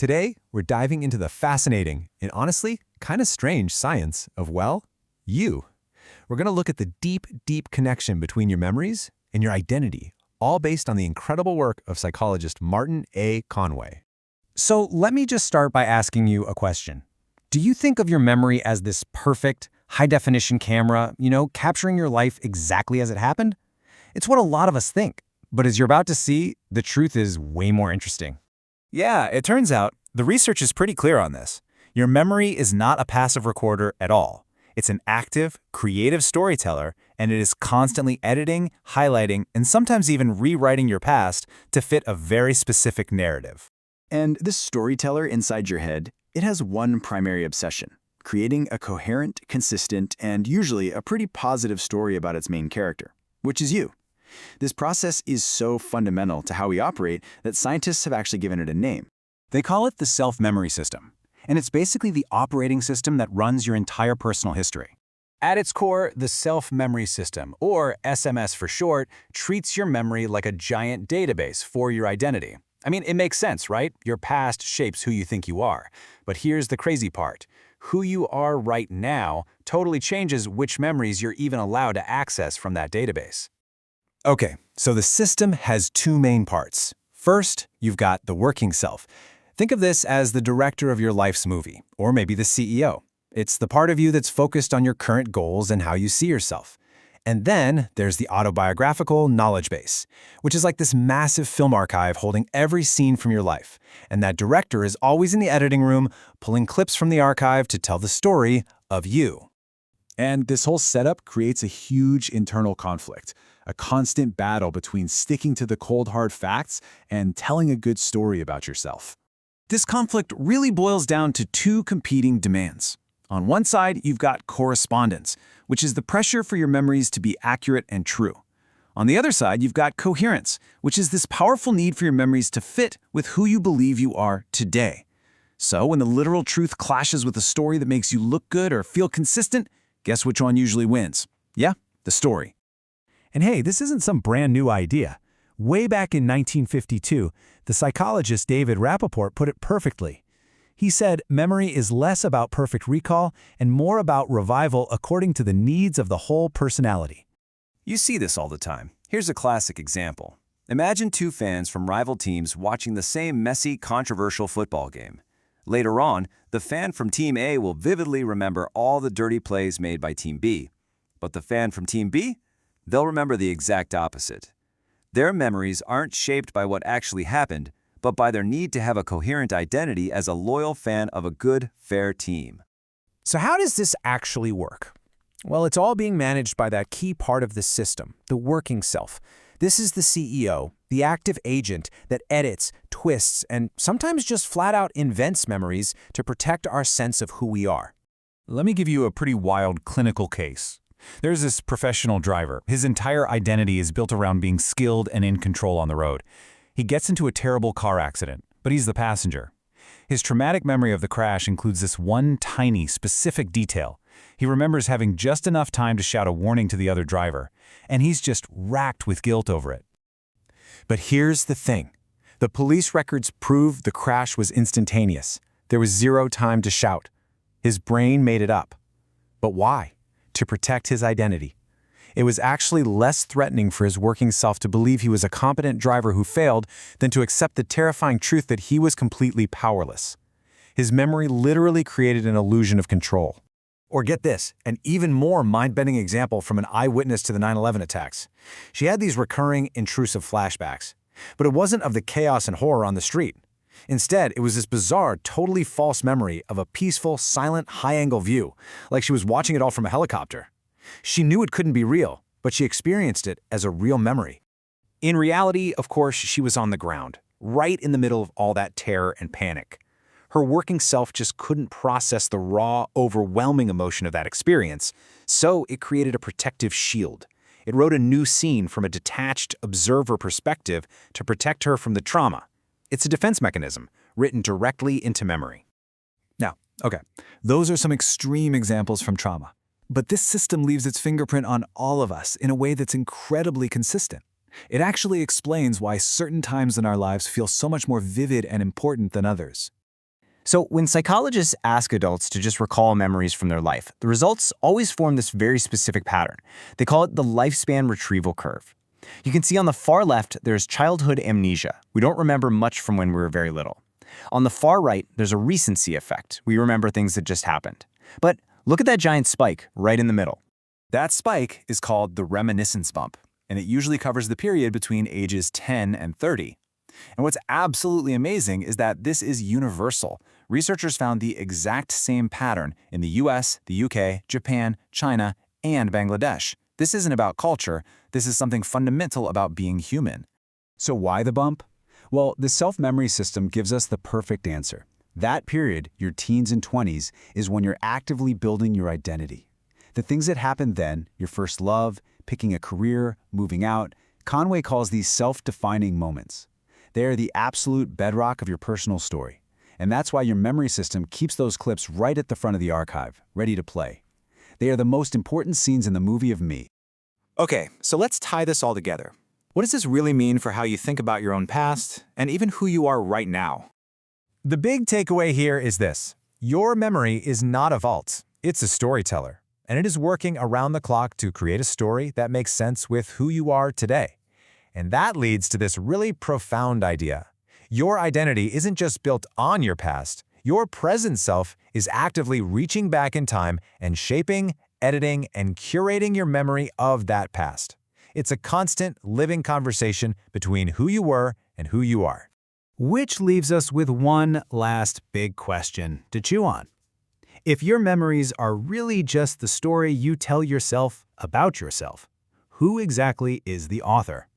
Today, we're diving into the fascinating and honestly kind of strange science of, well, you. We're going to look at the deep, deep connection between your memories and your identity, all based on the incredible work of psychologist Martin A. Conway. So let me just start by asking you a question. Do you think of your memory as this perfect, high-definition camera, capturing your life exactly as it happened? It's what a lot of us think. But as you're about to see, the truth is way more interesting. Yeah, it turns out the research is pretty clear on this. Your memory is not a passive recorder at all. It's an active, creative storyteller, and it is constantly editing, highlighting, and sometimes even rewriting your past to fit a very specific narrative. And this storyteller inside your head, it has one primary obsession: creating a coherent, consistent, and usually a pretty positive story about its main character, which is you. This process is so fundamental to how we operate that scientists have actually given it a name. They call it the self-memory system, and it's basically the operating system that runs your entire personal history. At its core, the self-memory system, or SMS for short, treats your memory like a giant database for your identity. I mean, it makes sense, right? Your past shapes who you think you are. But here's the crazy part. Who you are right now totally changes which memories you're even allowed to access from that database. Okay, so the system has two main parts. First, you've got the working self. Think of this as the director of your life's movie, or maybe the CEO. It's the part of you that's focused on your current goals and how you see yourself. And then there's the autobiographical knowledge base, which is like this massive film archive holding every scene from your life. And that director is always in the editing room, pulling clips from the archive to tell the story of you. And this whole setup creates a huge internal conflict, a constant battle between sticking to the cold hard facts and telling a good story about yourself. This conflict really boils down to two competing demands. On one side, you've got correspondence, which is the pressure for your memories to be accurate and true. On the other side, you've got coherence, which is this powerful need for your memories to fit with who you believe you are today. So when the literal truth clashes with a story that makes you look good or feel consistent, guess which one usually wins? Yeah, the story. And hey, this isn't some brand new idea. Way back in 1952, the psychologist David Rappaport put it perfectly. He said memory is less about perfect recall and more about revival according to the needs of the whole personality. You see this all the time. Here's a classic example. Imagine two fans from rival teams watching the same messy, controversial football game. Later on, the fan from Team A will vividly remember all the dirty plays made by Team B. But the fan from Team B? They'll remember the exact opposite. Their memories aren't shaped by what actually happened, but by their need to have a coherent identity as a loyal fan of a good, fair team. So how does this actually work? Well, it's all being managed by that key part of the system, the working self. This is the CEO, the active agent that edits, twists, and sometimes just flat out invents memories to protect our sense of who we are. Let me give you a pretty wild clinical case. There's this professional driver. His entire identity is built around being skilled and in control on the road. He gets into a terrible car accident, but he's the passenger. His traumatic memory of the crash includes this one tiny, specific detail. He remembers having just enough time to shout a warning to the other driver, and he's just racked with guilt over it. But here's the thing. The police records prove the crash was instantaneous. There was zero time to shout. His brain made it up. But why? To protect his identity. It was actually less threatening for his working self to believe he was a competent driver who failed than to accept the terrifying truth that he was completely powerless. His memory literally created an illusion of control. Or get this, an even more mind-bending example from an eyewitness to the 9/11 attacks. She had these recurring, intrusive flashbacks. But it wasn't of the chaos and horror on the street. Instead, it was this bizarre, totally false memory of a peaceful, silent, high-angle view, like she was watching it all from a helicopter. She knew it couldn't be real, but she experienced it as a real memory. In reality, of course, she was on the ground, right in the middle of all that terror and panic. Her working self just couldn't process the raw, overwhelming emotion of that experience, so it created a protective shield. It wrote a new scene from a detached observer perspective to protect her from the trauma. It's a defense mechanism, written directly into memory. Now, okay, those are some extreme examples from trauma. But this system leaves its fingerprint on all of us in a way that's incredibly consistent. It actually explains why certain times in our lives feel so much more vivid and important than others. So when psychologists ask adults to just recall memories from their life, the results always form this very specific pattern. They call it the lifespan retrieval curve. You can see on the far left, there's childhood amnesia. We don't remember much from when we were very little. On the far right, there's a recency effect. We remember things that just happened. But look at that giant spike right in the middle. That spike is called the reminiscence bump, and it usually covers the period between ages 10 and 30. And what's absolutely amazing is that this is universal. Researchers found the exact same pattern in the US, the UK, Japan, China, and Bangladesh. This isn't about culture. This is something fundamental about being human. So why the bump? Well, the self-memory system gives us the perfect answer. That period, your teens and 20s, is when you're actively building your identity. The things that happened then, your first love, picking a career, moving out, Conway calls these self-defining moments. They are the absolute bedrock of your personal story. And that's why your memory system keeps those clips right at the front of the archive, ready to play. They are the most important scenes in the movie of me. Okay, so let's tie this all together. What does this really mean for how you think about your own past and even who you are right now? The big takeaway here is this. Your memory is not a vault. It's a storyteller, and it is working around the clock to create a story that makes sense with who you are today. And that leads to this really profound idea. Your identity isn't just built on your past. Your present self is actively reaching back in time and shaping, editing, and curating your memory of that past. It's a constant, living conversation between who you were and who you are. Which leaves us with one last big question to chew on. If your memories are really just the story you tell yourself about yourself, who exactly is the author?